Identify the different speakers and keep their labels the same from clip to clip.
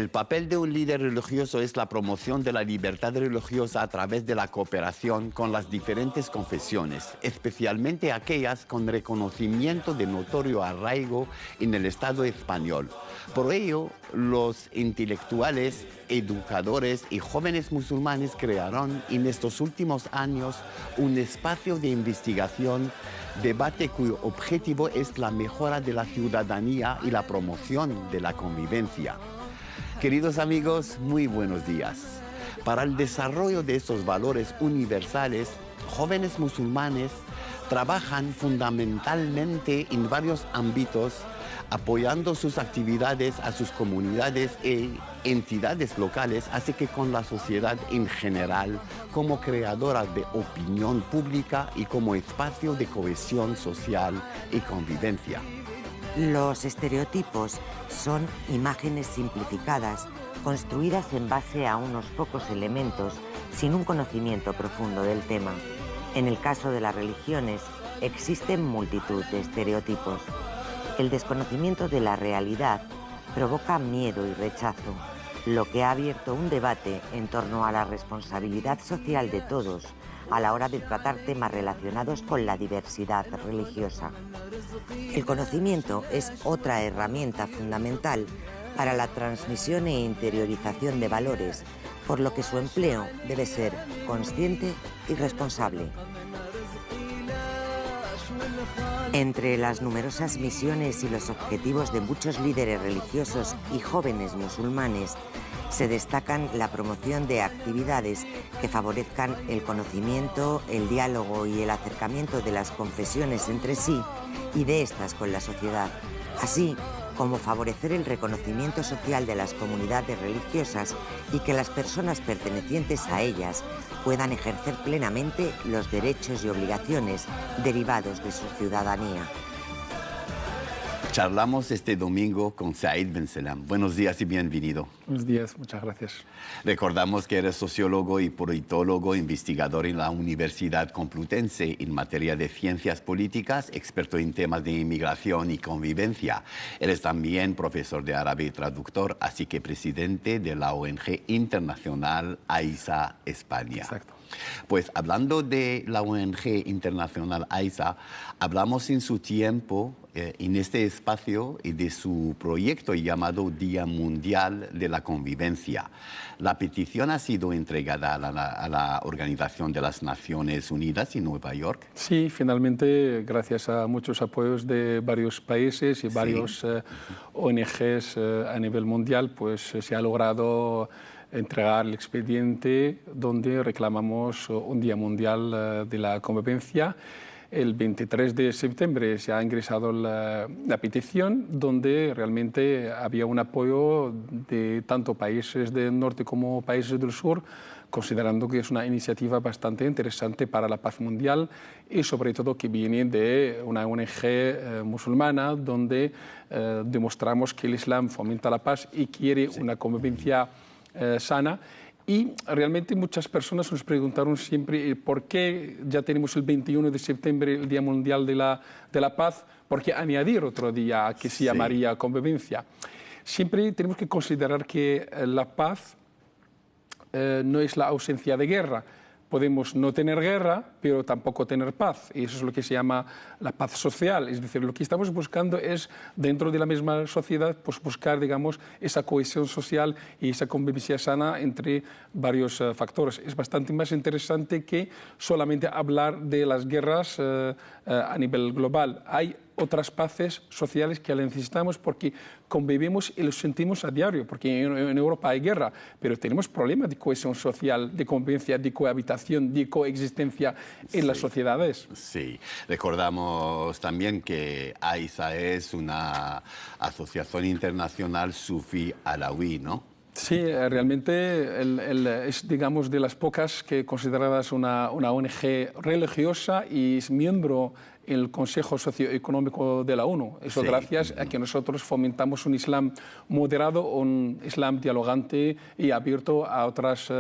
Speaker 1: El papel de un líder religioso es la promoción de la libertad religiosa a través de la cooperación con las diferentes confesiones, especialmente aquellas con reconocimiento de notorio arraigo en el Estado español. Por ello, los intelectuales, educadores y jóvenes musulmanes crearon en estos últimos años un espacio de investigación, debate cuyo objetivo es la mejora de la ciudadanía y la promoción de la convivencia. Queridos amigos, muy buenos días. Para el desarrollo de estos valores universales, jóvenes musulmanes trabajan fundamentalmente en varios ámbitos, apoyando sus actividades a sus comunidades e entidades locales, así que con la sociedad en general, como creadora de opinión pública y como espacio de cohesión social y convivencia.
Speaker 2: Los estereotipos son imágenes simplificadas, construidas en base a unos pocos elementos, sin un conocimiento profundo del tema. En el caso de las religiones, existen multitud de estereotipos. El desconocimiento de la realidad provoca miedo y rechazo, lo que ha abierto un debate en torno a la responsabilidad social de todos a la hora de tratar temas relacionados con la diversidad religiosa. El conocimiento es otra herramienta fundamental para la transmisión e interiorización de valores, por lo que su empleo debe ser consciente y responsable. Entre las numerosas misiones y los objetivos de muchos líderes religiosos y jóvenes musulmanes, se destacan la promoción de actividades que favorezcan el conocimiento, el diálogo y el acercamiento de las confesiones entre sí y de estas con la sociedad, así como favorecer el reconocimiento social de las comunidades religiosas y que las personas pertenecientes a ellas puedan ejercer plenamente los derechos y obligaciones derivados de su ciudadanía.
Speaker 1: Charlamos este domingo con Said Benselam. Buenos días y bienvenido.
Speaker 3: Buenos días, muchas gracias.
Speaker 1: Recordamos que eres sociólogo y politólogo, investigador en la Universidad Complutense en materia de ciencias políticas, experto en temas de inmigración y convivencia. Eres también profesor de árabe y traductor, así que presidente de la ONG internacional AISA España.
Speaker 3: Exacto.
Speaker 1: Pues hablando de la ONG internacional AISA, hablamos en su tiempo en este espacio y de su proyecto llamado Día Mundial de la Convivencia. La petición ha sido entregada a la Organización de las Naciones Unidas en Nueva York.
Speaker 3: Sí, finalmente, gracias a muchos apoyos de varios países y varios ONGs a nivel mundial, pues se ha logrado entregar el expediente donde reclamamos un Día Mundial de la Convivencia. El 23 de septiembre se ha ingresado la petición, donde realmente había un apoyo de tanto países del norte como países del sur, considerando que es una iniciativa bastante interesante para la paz mundial y sobre todo que viene de una ONG musulmana, donde demostramos que el Islam fomenta la paz y quiere una convivencia sana. Y realmente muchas personas nos preguntaron siempre por qué ya tenemos el 21 de septiembre, el Día Mundial de la Paz, ¿por qué añadir otro día que se llamaría convivencia? Siempre tenemos que considerar que la paz no es la ausencia de guerra. Podemos no tener guerra, pero tampoco tener paz. Y eso es lo que se llama la paz social. Es decir, lo que estamos buscando es, dentro de la misma sociedad, pues buscar, digamos, esa cohesión social y esa convivencia sana entre varios factores. Es bastante más interesante que solamente hablar de las guerras a nivel global. Hay otras paces sociales que las necesitamos porque convivimos y lo sentimos a diario, porque en Europa hay guerra, pero tenemos problemas de cohesión social, de convivencia, de cohabitación, de coexistencia en las sociedades.
Speaker 1: Sí, recordamos también que AISA es una asociación internacional sufí alawí, ¿no?
Speaker 3: Sí, realmente es, digamos, de las pocas que consideradas una ONG religiosa y es miembro en el Consejo Socioeconómico de la ONU. Eso gracias a que nosotros fomentamos un Islam moderado, un Islam dialogante y abierto a otras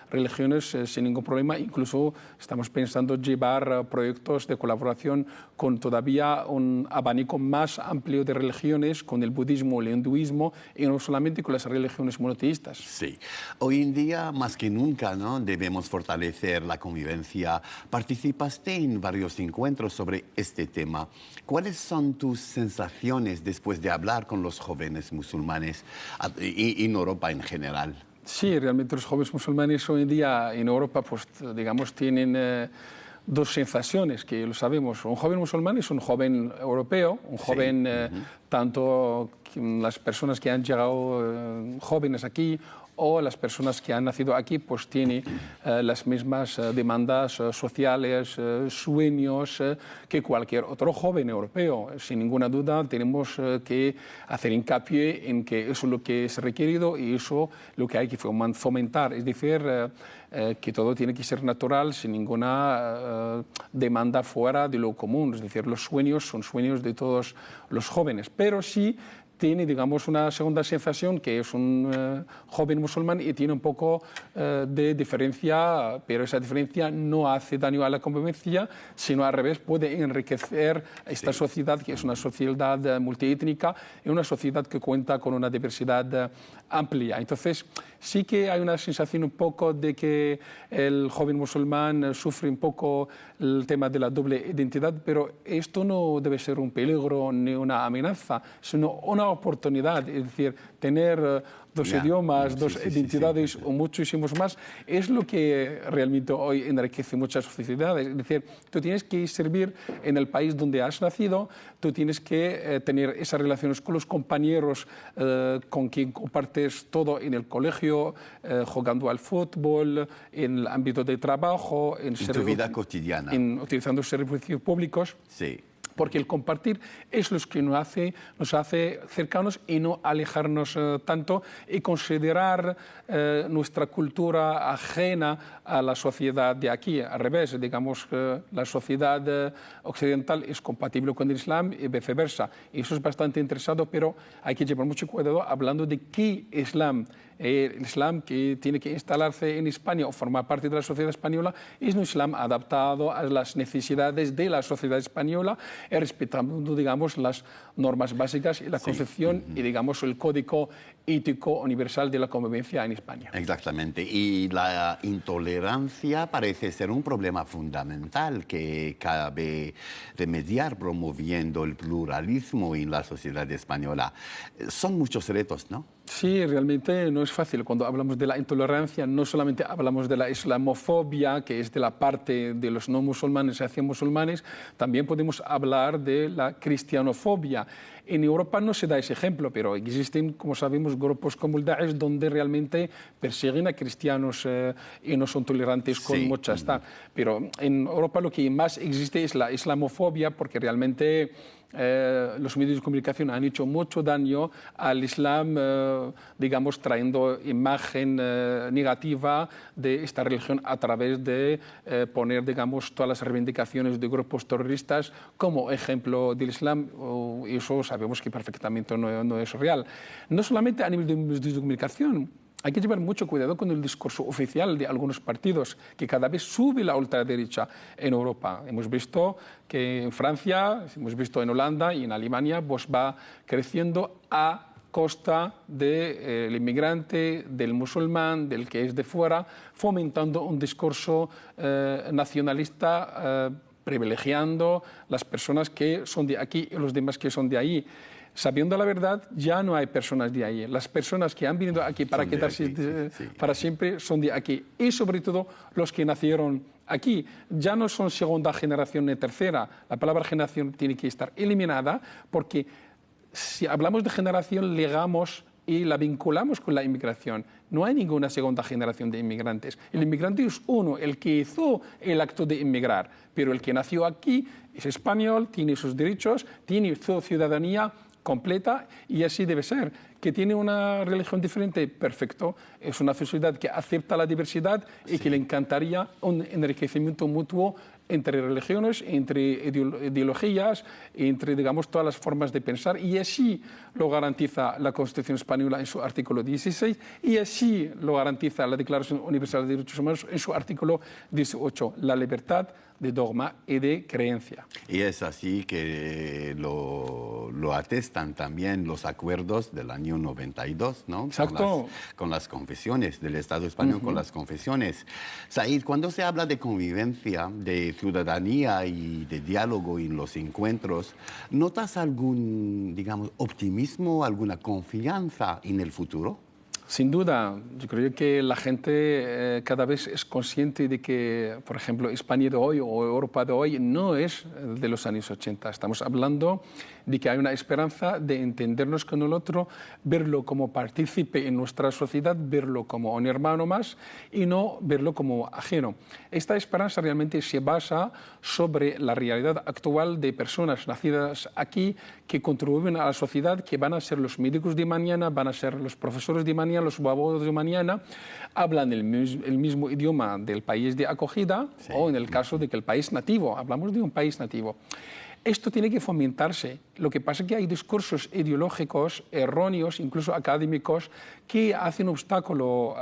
Speaker 3: religiones sin ningún problema. Incluso estamos pensando llevar proyectos de colaboración con todavía un abanico más amplio de religiones, con el budismo, el hinduismo y no solamente con las religiones monoteístas.
Speaker 1: Sí. Hoy en día, más que nunca, ¿no?, debemos fortalecer la convivencia. Participaste en varios encuentros sobre este tema. ¿Cuáles son tus sensaciones después de hablar con los jóvenes musulmanes y en Europa en general?
Speaker 3: Sí, realmente los jóvenes musulmanes hoy en día en Europa, pues, digamos, tienen dos sensaciones, que lo sabemos. Un joven musulmán es un joven europeo, un joven, tanto las personas que han llegado jóvenes aquí o las personas que han nacido aquí, pues tiene las mismas demandas sociales, sueños que cualquier otro joven europeo. Sin ninguna duda tenemos que hacer hincapié en que eso es lo que es requerido y eso lo que hay que fomentar. Es decir, que todo tiene que ser natural, sin ninguna demanda fuera de lo común. Es decir, los sueños son sueños de todos los jóvenes, pero sí tiene, digamos, una segunda sensación, que es un joven musulmán y tiene un poco de diferencia, pero esa diferencia no hace daño a la convivencia, sino al revés, puede enriquecer esta sociedad, que es una sociedad multiétnica y una sociedad que cuenta con una diversidad amplia. Entonces, sí que hay una sensación un poco de que el joven musulmán sufre un poco el tema de la doble identidad, pero esto no debe ser un peligro ni una amenaza, sino una oportunidad. Es decir, tener dos idiomas, dos identidades o muchísimos más, es lo que realmente hoy enriquece muchas sociedades. Es decir, tú tienes que servir en el país donde has nacido, tú tienes que tener esas relaciones con los compañeros con quien compartes todo en el colegio, jugando al fútbol, en el ámbito de trabajo,
Speaker 1: en tu vida cotidiana,
Speaker 3: utilizando servicios públicos.
Speaker 1: Sí.
Speaker 3: Porque el compartir es lo que nos hace cercanos y no alejarnos tanto y considerar nuestra cultura ajena a la sociedad de aquí. Al revés, digamos que la sociedad occidental es compatible con el Islam y viceversa. Y eso es bastante interesante, pero hay que llevar mucho cuidado hablando de qué Islam. El Islam que tiene que instalarse en España o formar parte de la sociedad española es un Islam adaptado a las necesidades de la sociedad española, respetando, digamos, las normas básicas y la concepción y, digamos, el código ético universal de la convivencia en España.
Speaker 1: Exactamente. Y la intolerancia parece ser un problema fundamental que cabe remediar promoviendo el pluralismo en la sociedad española. Son muchos retos, ¿no?
Speaker 3: Sí, realmente no es fácil. Cuando hablamos de la intolerancia, no solamente hablamos de la islamofobia, que es de la parte de los no musulmanes hacia musulmanes, también podemos hablar de la cristianofobia. En Europa no se da ese ejemplo, pero existen, como sabemos, grupos como el Daesh donde realmente persiguen a cristianos y no son tolerantes con muchas. Pero en Europa lo que más existe es la islamofobia, porque realmente los medios de comunicación han hecho mucho daño al Islam, digamos, trayendo imagen negativa de esta religión a través de poner, digamos, todas las reivindicaciones de grupos terroristas como ejemplo del Islam. Y eso sabemos que perfectamente no es real. No solamente a nivel de medios de comunicación, hay que llevar mucho cuidado con el discurso oficial de algunos partidos, que cada vez sube la ultraderecha en Europa. Hemos visto que en Francia, hemos visto en Holanda y en Alemania, pues va creciendo a costa del inmigrante, del musulmán, del que es de fuera, fomentando un discurso nacionalista, privilegiando las personas que son de aquí y los demás que son de ahí. Sabiendo la verdad, ya no hay personas de ahí. Las personas que han venido aquí para quedarse para siempre son de aquí. Y sobre todo los que nacieron aquí. Ya no son segunda generación ni tercera. La palabra generación tiene que estar eliminada porque si hablamos de generación, ligamos y la vinculamos con la inmigración. No hay ninguna segunda generación de inmigrantes. El inmigrante es uno, el que hizo el acto de inmigrar. Pero el que nació aquí es español, tiene sus derechos, tiene su ciudadanía completa y así debe ser. Que tiene una religión diferente, perfecto. Es una sociedad que acepta la diversidad y que le encantaría un enriquecimiento mutuo entre religiones, entre ideologías, entre, digamos, todas las formas de pensar, y así lo garantiza la Constitución española en su artículo 16 y así lo garantiza la Declaración Universal de Derechos Humanos en su artículo 18, la libertad de dogma y de creencia.
Speaker 1: Y es así que lo atestan también los acuerdos del año 92, ¿no?
Speaker 3: Exacto.
Speaker 1: Con las confesiones del Estado español, con las confesiones. Said, cuando se habla de convivencia, de ciudadanía y de diálogo en los encuentros, ¿notas algún, digamos, optimismo, alguna confianza en el futuro?
Speaker 3: Sin duda, yo creo que la gente cada vez es consciente de que, por ejemplo, España de hoy o Europa de hoy no es de los años 80. Estamos hablando de que hay una esperanza de entendernos con el otro, verlo como partícipe en nuestra sociedad, verlo como un hermano más y no verlo como ajeno. Esta esperanza realmente se basa sobre la realidad actual de personas nacidas aquí que contribuyen a la sociedad, que van a ser los médicos de mañana, van a ser los profesores de mañana, los abogados de mañana, hablan el mismo idioma del país de acogida, sí, o en el caso de que el país nativo, hablamos de un país nativo. Esto tiene que fomentarse. Lo que pasa es que hay discursos ideológicos erróneos, incluso académicos, que hacen obstáculo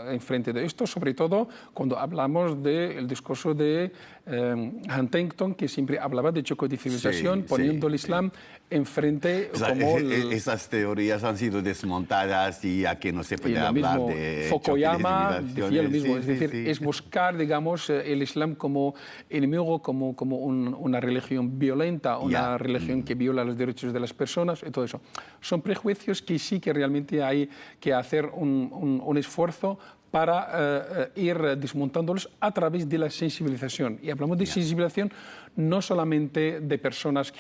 Speaker 3: en frente de esto, sobre todo cuando hablamos del discurso de Huntington, que siempre hablaba de choque de civilización, sí, poniendo el Islam enfrente, o sea, como...
Speaker 1: Esas teorías han sido desmontadas y aquí no se puede hablar de
Speaker 3: Fukuyama decía lo mismo, sí, es decir, sí, es buscar, digamos, el Islam como enemigo, como una religión violenta, una religión que viola los derechos de las personas y todo eso. Son prejuicios que sí que realmente hay que hacer un esfuerzo para ir desmontándolos a través de la sensibilización. Y hablamos de sensibilización no solamente de personas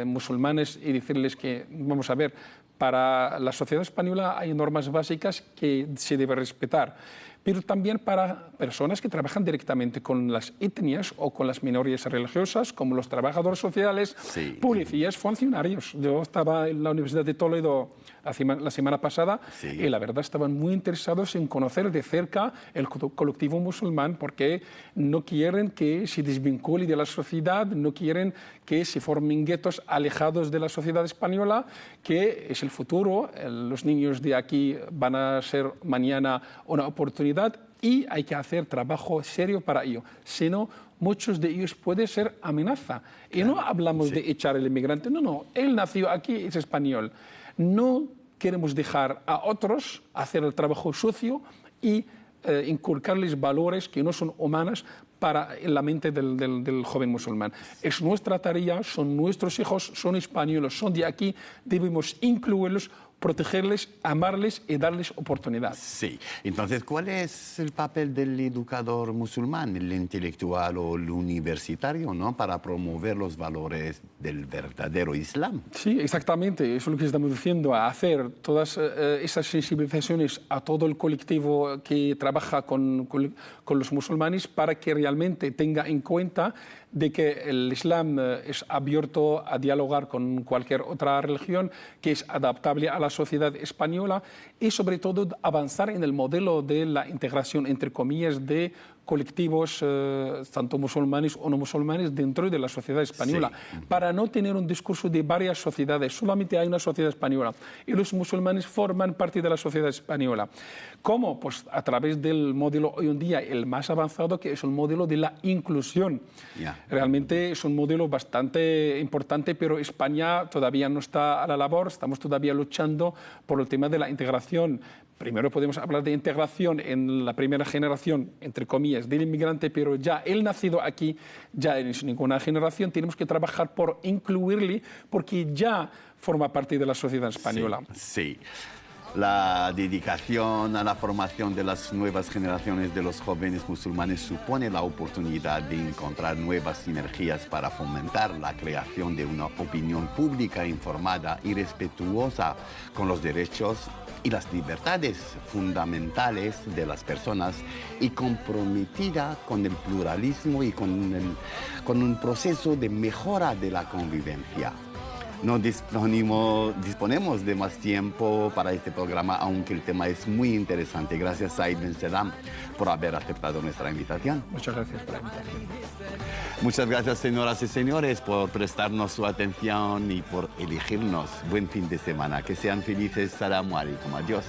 Speaker 3: musulmanes y decirles que, vamos a ver, para la sociedad española hay normas básicas que se deben respetar, pero también para personas que trabajan directamente con las etnias o con las minorías religiosas, como los trabajadores sociales, sí, policías, funcionarios. Yo estaba en la Universidad de Toledo la semana pasada, sí, y la verdad estaban muy interesados en conocer de cerca el colectivo musulmán, porque no quieren que se desvincule de la sociedad, no quieren que se formen guetos alejados de la sociedad española, que es el futuro. Los niños de aquí van a ser mañana una oportunidad y hay que hacer trabajo serio para ello. Si no, muchos de ellos pueden ser amenaza. Y no hablamos de echar al inmigrante, no, él nació aquí, es español. No queremos dejar a otros hacer el trabajo sucio y inculcarles valores que no son humanos en la mente del joven musulmán. Es nuestra tarea, son nuestros hijos, son españoles, son de aquí, debemos incluirlos, protegerles, amarles y darles oportunidad.
Speaker 1: Sí. Entonces, ¿cuál es el papel del educador musulmán, el intelectual o el universitario, ¿no?, para promover los valores del verdadero Islam?
Speaker 3: Sí, exactamente. Eso es lo que estamos diciendo, a hacer todas esas sensibilizaciones a todo el colectivo que trabaja con los musulmanes para que realmente tenga en cuenta de que el Islam es abierto a dialogar con cualquier otra religión, que es adaptable a la sociedad española y sobre todo avanzar en el modelo de la integración, entre comillas, de colectivos tanto musulmanes o no musulmanes dentro de la sociedad española, sí, para no tener un discurso de varias sociedades. Solamente hay una sociedad española y los musulmanes forman parte de la sociedad española. ¿Cómo? Pues a través del modelo hoy en día el más avanzado, que es el modelo de la inclusión. Realmente es un modelo bastante importante, pero España todavía no está a la labor, estamos todavía luchando por el tema de la integración. Primero podemos hablar de integración en la primera generación, entre comillas, del inmigrante, pero ya él nacido aquí, ya en ninguna generación, tenemos que trabajar por incluirle, porque ya forma parte de la sociedad española.
Speaker 1: Sí, sí. La dedicación a la formación de las nuevas generaciones de los jóvenes musulmanes supone la oportunidad de encontrar nuevas sinergias para fomentar la creación de una opinión pública informada y respetuosa con los derechos y las libertades fundamentales de las personas y comprometida con el pluralismo y con un proceso de mejora de la convivencia. No disponemos de más tiempo para este programa, aunque el tema es muy interesante. Gracias, Said Ben Salam, por haber aceptado nuestra invitación.
Speaker 3: Muchas gracias por la invitación.
Speaker 1: Muchas gracias, señoras y señores, por prestarnos su atención y por elegirnos. Buen fin de semana. Que sean felices. Salamu alaikum. Adiós.